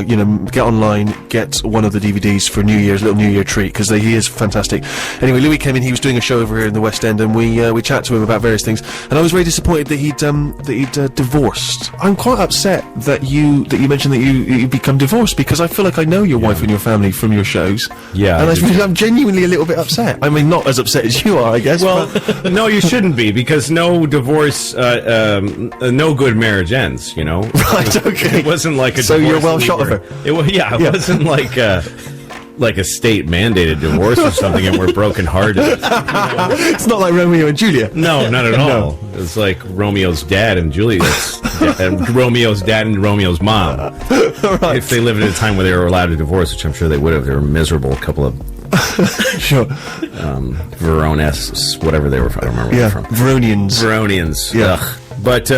you know, get online, get one of the DVDs for New Year's, little New Year treat, because he is fantastic. Anyway, Louis came in, he was doing a show over here in the West End, and we chatted to him about various things, and I was very disappointed that he'd divorced. I'm quite upset that you mentioned that you become divorced, because I feel like I know your wife and your family from your shows. Yeah. And I'm genuinely a little bit upset. I mean, not as upset as you are, I guess. Well, no, you shouldn't be, because no divorce, no good marriage ends, you know? Right, okay. It wasn't like a So divorce you're well shot of her. It wasn't like a state-mandated divorce or something, and we're broken-hearted. It's not like Romeo and Juliet. No, not at all. It's like Romeo's dad and Juliet's, and Romeo's dad and Romeo's mom. Right. If they lived at a time where they were allowed to divorce, which I'm sure they would have. They were a miserable couple of Sure. Verones, whatever they were from. I don't remember where they're from. Veronians. Yeah. Ugh. But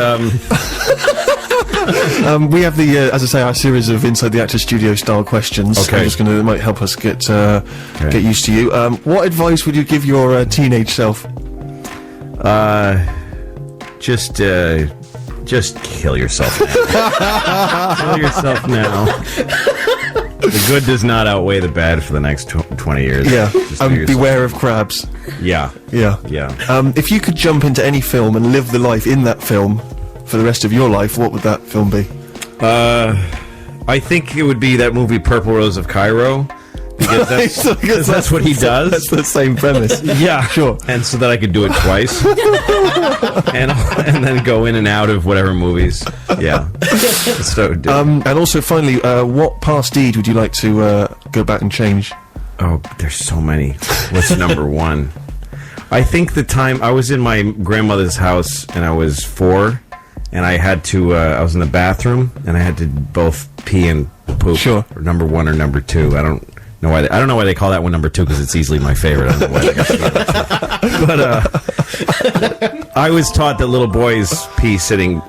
we have the, as I say, our series of Inside the Actor Studio style questions. Okay. I'm just gonna, it might help us get used to you. What advice would you give your teenage self? just kill yourself. Kill yourself now. The good does not outweigh the bad for the next 20 years. Yeah. Just do yourself. Beware of crabs. Yeah. Yeah. Yeah. If you could jump into any film and live the life in that film for the rest of your life, what would that film be? I think it would be that movie Purple Rose of Cairo. Because that's what he does. That's the same premise. Yeah, sure. And so that I could do it twice, and then go in and out of whatever movies. Yeah. So. And also, finally, what past deed would you like to go back and change? Oh, there's so many. What's number one? I think the time I was in my grandmother's house and I was 4, and I had to. I was in the bathroom and I had to both pee and poop. Sure. Or number 1 or number 2. I don't know why they call that one number 2, because it's easily my favorite. I don't know why they got but I was taught that little boys pee standing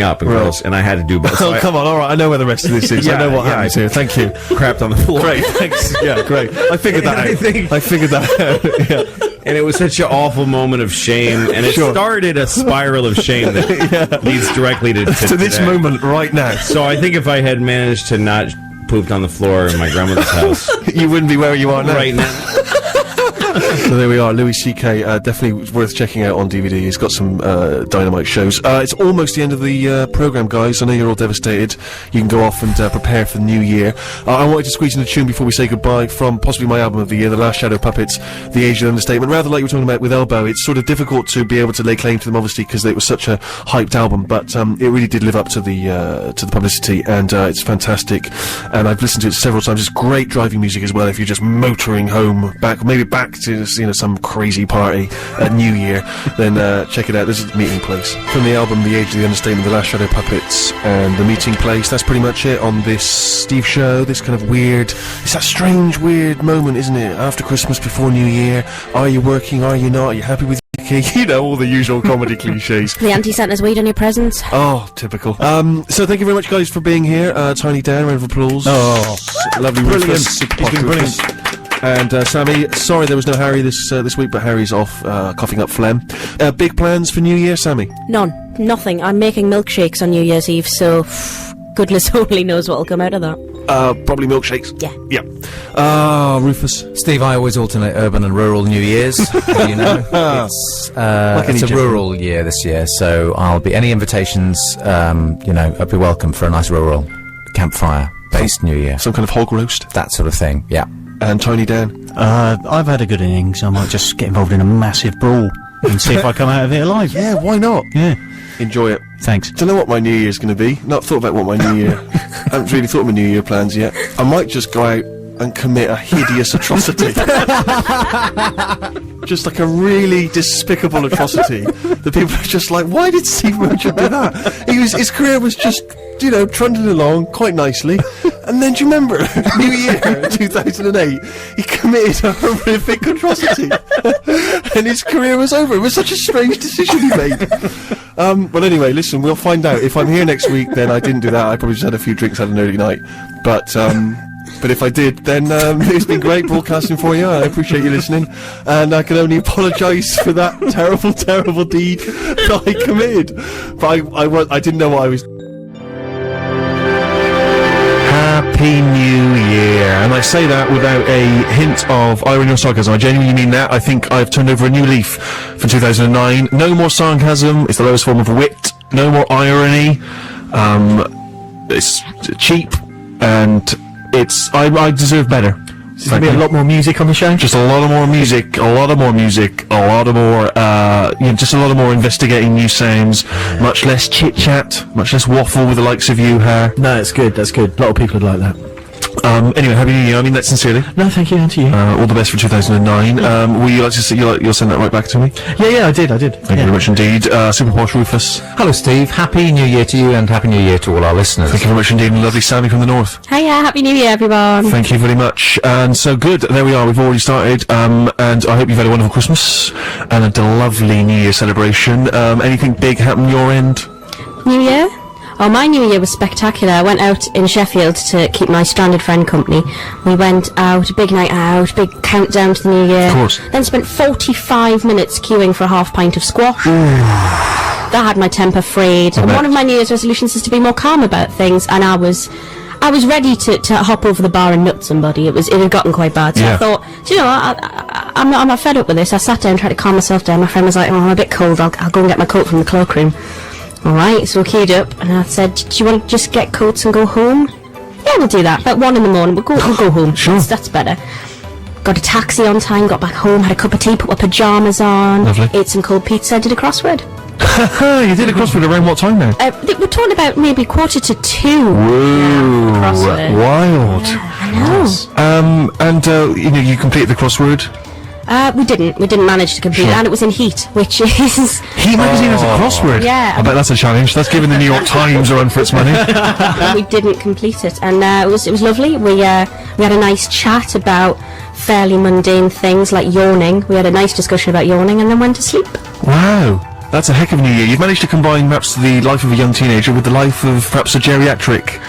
up, and girls, and I had to do both. Oh, come on, all right, I know where the rest of this is. I know what happens here. Thank you. Crapped on the floor. Great, thanks. Yeah, great. I figured that out. I figured that out. Yeah. And it was such an awful moment of shame, and it started a spiral of shame that leads directly to this moment right now. So I think if I had managed to not pooped on the floor in my grandmother's house, you wouldn't be where you are now. Right now. So there we are, Louis C.K. Definitely worth checking out on DVD. He's got some dynamite shows. It's almost the end of the programme, guys. I know you're all devastated. You can go off and prepare for the new year. I wanted to squeeze in a tune before we say goodbye from possibly my album of the year, The Last Shadow Puppets, The Age of Understatement. Rather like you were talking about with Elbow, it's sort of difficult to be able to lay claim to them, obviously, because it was such a hyped album, but it really did live up to the publicity, and it's fantastic. And I've listened to it several times. It's great driving music as well if you're just motoring home, maybe back to some crazy party at New Year, then check it out. This is The Meeting Place. From the album The Age of the Understatement, The Last Shadow Puppets, and The Meeting Place. That's pretty much it on this Steve show. This kind of weird, it's that strange, weird moment, isn't it? After Christmas, before New Year. Are you working? Are you not? Are you happy with your gig? You know, all the usual comedy cliches. The auntie sent us weed on your presents. Oh, typical. So thank you very much, guys, for being here. Tiny Dan, round of applause. Oh, lovely. brilliant. Rufus. He's been brilliant. And Sammy, sorry there was no Harry this week, but Harry's off coughing up phlegm. Big plans for New Year, Sammy? None. Nothing. I'm making milkshakes on New Year's Eve, so goodness only knows what'll come out of that. Probably milkshakes. Yeah. Rufus. Steve, I always alternate urban and rural New Year's. You know, it's a rural year this year, so I'll be any invitations. I'd be welcome for a nice rural campfire-based New Year. Some kind of hog roast, that sort of thing. Yeah. And Tony Dan? I've had a good innings. I might just get involved in a massive brawl and see if I come out of it alive. Yeah, why not? Yeah. Enjoy it. Thanks. Don't know what my New Year's going to be. Not thought about what my New Year... I haven't really thought of my New Year plans yet. I might just go out and commit a hideous atrocity. Just like a really despicable atrocity. The people are just like, why did Steve Merchant do that? His career was just, trundling along quite nicely. And then, do you remember, New Year 2008, he committed a horrific atrocity. And his career was over. It was such a strange decision he made. Well, anyway, listen, we'll find out. If I'm here next week, then I didn't do that. I probably just had a few drinks, had an early night. But if I did, then it's been great broadcasting for you. I appreciate you listening, and I can only apologise for that terrible, terrible deed that I committed. But I didn't know what I was. Happy New Year. And I say that without a hint of irony or sarcasm. I genuinely mean that. I think I've turned over a new leaf for 2009. No more sarcasm. It's the lowest form of wit. No more irony. It's cheap, and I deserve better. There's going to be a lot more music on the show? Just a lot of more music, a lot of more music, a lot of more, just a lot of more investigating new sounds, much less chit-chat, much less waffle with the likes of you, Har. No, it's good, that's good. A lot of people would like that. Anyway, Happy New Year, I mean that sincerely. No, thank you, and to you. All the best for 2009. Will you like to see, you'll send that right back to me? Yeah, I did. Thank you very much indeed. Super Posh Rufus. Hello, Steve. Happy New Year to you, and Happy New Year to all our listeners. Thank you very much indeed, and lovely Sammy from the north. Hiya, Happy New Year, everyone. Thank you very much. And so good, there we are, we've already started, and I hope you've had a wonderful Christmas, and a lovely New Year celebration. Anything big happen your end? New Year? Oh, my New Year was spectacular. I went out in Sheffield to keep my stranded friend company. We went out, a big night out, big countdown to the New Year. Of course. Then spent 45 minutes queuing for a half pint of squash. That had my temper frayed. And bet. one of my New Year's resolutions is to be more calm about things, and I was ready to hop over the bar and nut somebody. It had gotten quite bad. So Yeah. I thought, do you know what, I'm not fed up with this. I sat down and tried to calm myself down. My friend was like, oh, I'm a bit cold, I'll go and get my coat from the cloakroom. Alright, so we queued up, and I said, do you want to just get coats and go home? Yeah, we'll do that. About 1 a.m, we'll go home. Sure. That's better. Got a taxi on time, got back home, had a cup of tea, put my pyjamas on, Lovely. ate some cold pizza, did a crossword. You did a crossword around what time now? We're talking about maybe 1:45. Whoa, crossword. wild. I know. You completed the crossword. We didn't manage to complete it, and it was in Heat, which is... Heat magazine has a crossword. Yeah. I bet that's a challenge. That's giving the New York Times a run for its money. we didn't complete it, and it was lovely. We had a nice chat about fairly mundane things like yawning. We had a nice discussion about yawning, and then went to sleep. Wow. That's a heck of a New Year. You've managed to combine perhaps the life of a young teenager with the life of perhaps a geriatric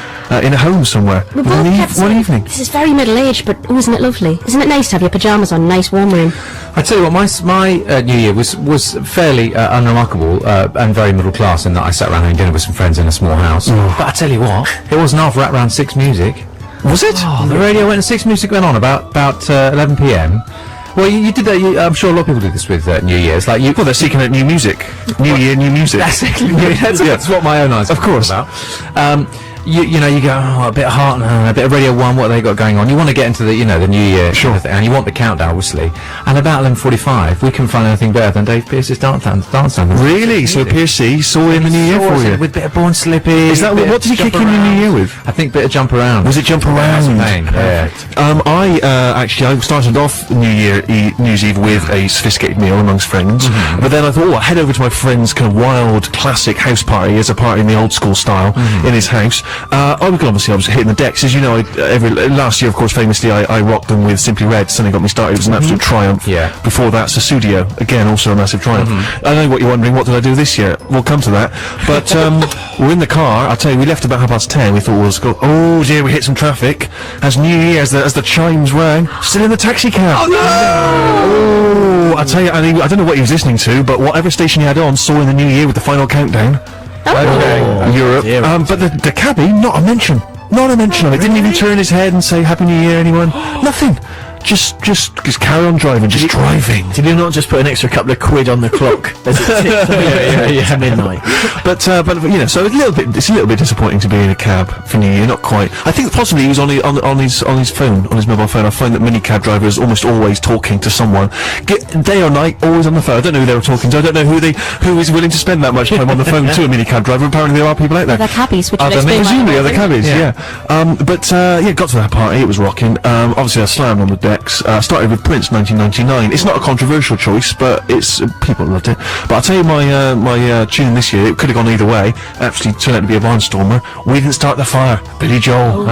in a home somewhere. We both kept One saying, evening. This is very middle-aged, but isn't it lovely? Isn't it nice to have your pyjamas on, nice warm room? I tell you what, my New Year was fairly unremarkable and very middle class in that I sat around having dinner with some friends in a small house. But I tell you what, it wasn't half wrapped around 6 music. Was it? Oh, the radio went and 6 music went on about 11 p.m. Well, you did that. I'm sure a lot of people do this with New Year's. Like you. Well, they're seeking out new music. New Year, new music. That's exactly that's what my own eyes. Of course. About. You go, oh, a bit of Heart, a bit of Radio 1, what have they got going on? You want to get into the, the New Year Sure. kind of thing, and you want the countdown, obviously. And about 11:45, we couldn't find anything better than Dave Pearce's dance anthem. Really? So Piercy saw in the New Year for you? With a bit of Born Slippy. Is that what did he kick in the New Year with? I think a bit of Jump Around. Was it Jump Around? Yeah. I started off New Year's Eve with a sophisticated meal amongst friends, but then I thought, I'll head over to my friend's kind of wild, classic house party as a party in the old school style in his house. Obviously I was hitting the decks, as you know. Last year, of course, famously, I rocked them with Simply Red. Something got me started. It was an absolute triumph. Yeah. Before that, Susudio, again, also a massive triumph. I know what you're wondering. What did I do this year? We'll come to that. But we're in the car. I'll tell you, we left about 10:30. We thought, well, let's go. Oh dear, we hit some traffic. As New Year, as the chimes rang, still in the taxi cab. Oh no! I tell you, I don't know what he was listening to, but whatever station he had on saw in the New Year with the final countdown. Europe. But the cabbie, not a mention of it. Didn't even turn his head and say Happy New Year, anyone. Nothing. Just carry on driving. Just driving. Did you not just put an extra couple of quid on the clock as it ticked to midnight? But so it's a little bit disappointing to be in a cab for New Year. Not quite. I think possibly he was on his phone, on his mobile phone. I find that many cab drivers almost always talking to someone, day or night, always on the phone. I don't know who they were talking to. I don't know who is willing to spend that much time on the phone to a mini cab driver. Apparently there are people out there. They're cabbies, which would explain why Presumably they're other moving. cabbies, yeah. Got to that party, it was rocking. Obviously I slammed on the decks. Started with Prince, 1999. It's not a controversial choice, but it's people loved it. But I'll tell you my tune this year, it could have gone either way. Actually turned out to be a barnstormer. We Didn't Start the Fire, Billy Joel.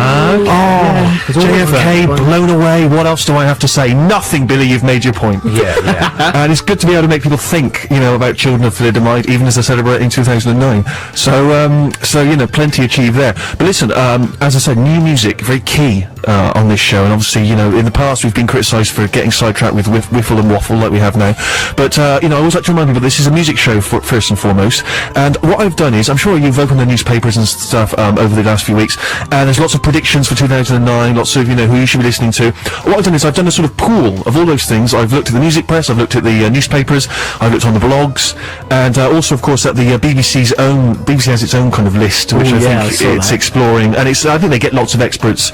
JFK, blown away. What else do I have to say? Nothing, Billy, you've made your point. Yeah. And it's good to be able to make people think, about children of thalidomide, even as they're celebrating 2009. So, plenty achieved there. But listen, as I said, new music, very key on this show. And obviously, in the past we've we've been criticised for getting sidetracked with wiffle and waffle like we have now. But, you know, I always like to remind people this is a music show first and foremost. And what I've done is, I'm sure you've opened the newspapers and stuff over the last few weeks, and there's lots of predictions for 2009, lots of, you know, who you should be listening to. What I've done is I've done a sort of pool of all those things. I've looked at the music press, I've looked at the newspapers, I've looked on the blogs, and also, of course, at the BBC has its own kind of list, which I think it's exploring, and I think they get lots of experts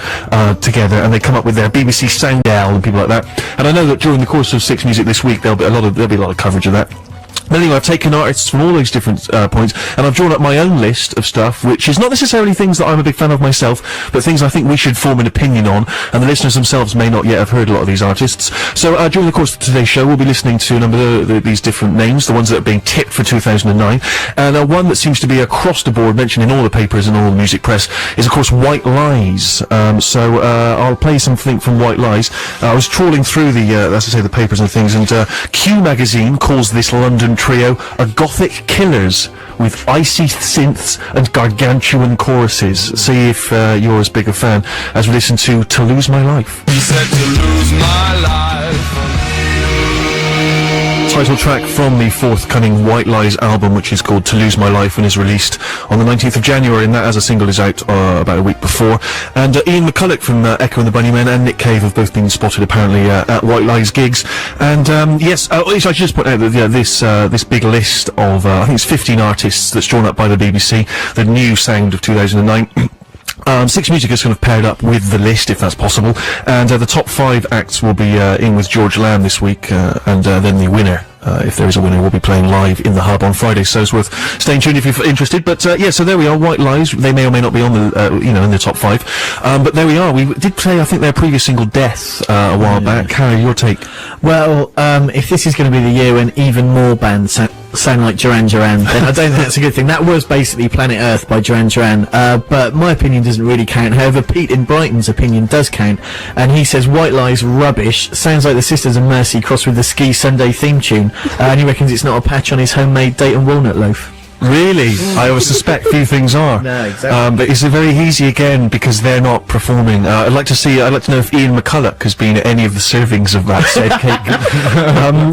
together, and they come up with their BBC Sound Owl and people like that. And I know that during the course of Six Music this week, there'll be a lot of coverage of that. But anyway, I've taken artists from all those different points, and I've drawn up my own list of stuff, which is not necessarily things that I'm a big fan of myself, but things I think we should form an opinion on, and the listeners themselves may not yet have heard a lot of these artists. So during the course of today's show, we'll be listening to a number of these different names, the ones that are being tipped for 2009, and one that seems to be across the board, mentioned in all the papers and all the music press, is of course White Lies. So I'll play something from White Lies. I was trawling through as I say, the papers and things, and Q magazine calls this London trio a gothic killers with icy synths and gargantuan choruses. See if you're as big a fan as we listen to Lose My Life. You said to lose my life. Title track from the forthcoming White Lies album, which is called To Lose My Life and is released on the 19th of January, and that as a single is out about a week before. And Ian McCulloch from Echo and the Bunnymen and Nick Cave have both been spotted apparently at White Lies gigs. And yes, I should just point out that this big list of I think it's 15 artists that's drawn up by the BBC, the new sound of 2009. Six Music has kind of paired up with the list, if that's possible, and the top 5 acts will be in with George Lamb this week, and then the winner, if there is a winner, will be playing live in the Hub on Friday, so it's worth staying tuned if you're interested. But yeah, so there we are, White Lies. They may or may not be on the, you know, in the top 5, but there we are. We did play, I think, their previous single, Death, a while back. Harry, your take? Well, if this is going to be the year when even more bands sound like Duran Duran, then I don't think that's a good thing. That was basically Planet Earth by Duran Duran, but my opinion doesn't really count. However, Pete in Brighton's opinion does count, and he says White Lies rubbish, sounds like the Sisters of Mercy crossed with the Ski Sunday theme tune, and he reckons it's not a patch on his homemade date and walnut loaf. Really? I always suspect few things are. No, exactly. But it's very easy again because they're not performing. I'd like to know if Ian McCulloch has been at any of the servings of that said cake.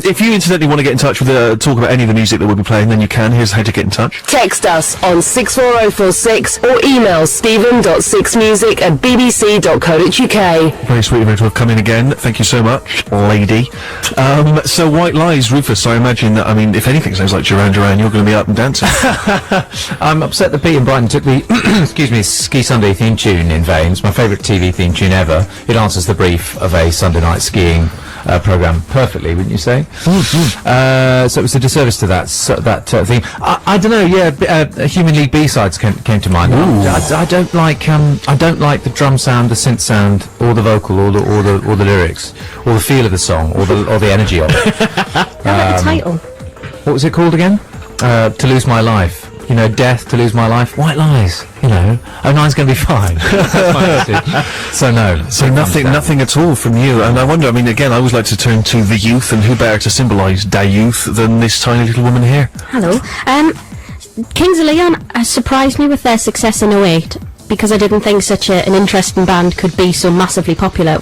If you incidentally want to get in touch with talk about any of the music that we'll be playing, then you can. Here's how to get in touch. Text us on 64046 or email stephen.sixmusic@bbc.co.uk. Very sweet of you to have come in again. Thank you so much, lady. So White Lies, Rufus, I imagine that, I mean, if anything sounds like Duran Duran, you're going to be up and dancing. I'm upset that Pete and Brighton took the excuse me, Ski Sunday theme tune in vain. It's my favourite TV theme tune ever. It answers the brief of a Sunday night skiing programme perfectly, wouldn't you say? So it was a disservice to that theme. I don't know. Yeah, Human League B-sides came to mind. I don't like the drum sound, the synth sound, or the vocal, or the lyrics, or the feel of the song, or the energy of it. The title. What was it called again? To Lose My Life. You know, Death, To Lose My Life. White Lies. You know, 09's going to be fine. That's my message. So no. So nothing at all from you. And I wonder, I mean, again, I always like to turn to the youth, and who better to symbolise da youth than this tiny little woman here? Hello. Kings of Leon surprised me with their success in 08, because I didn't think such an interesting band could be so massively popular.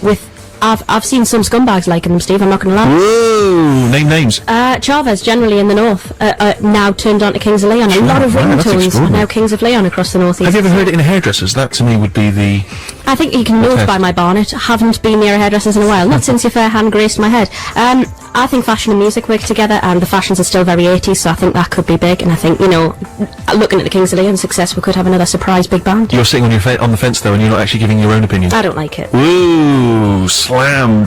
I've seen some scumbags liking them, Steve, I'm not going to lie. Whoa! Name names. Chavez, generally in the north, now turned on to Kings of Leon. A lot of ringtones are now Kings of Leon across the north east. Have you ever heard it in Hairdressers? That to me would be the... I think you can know it by my barnet. Haven't been near a hairdresser's in a while. Not since your fair hand graced my head. I think fashion and music work together, and the fashions are still very 80s, so I think that could be big. And I think, you know, looking at the Kings of Leon success, we could have another surprise big band. You're sitting on the fence, though, and you're not actually giving your own opinion. I don't like it. Ooh, slam.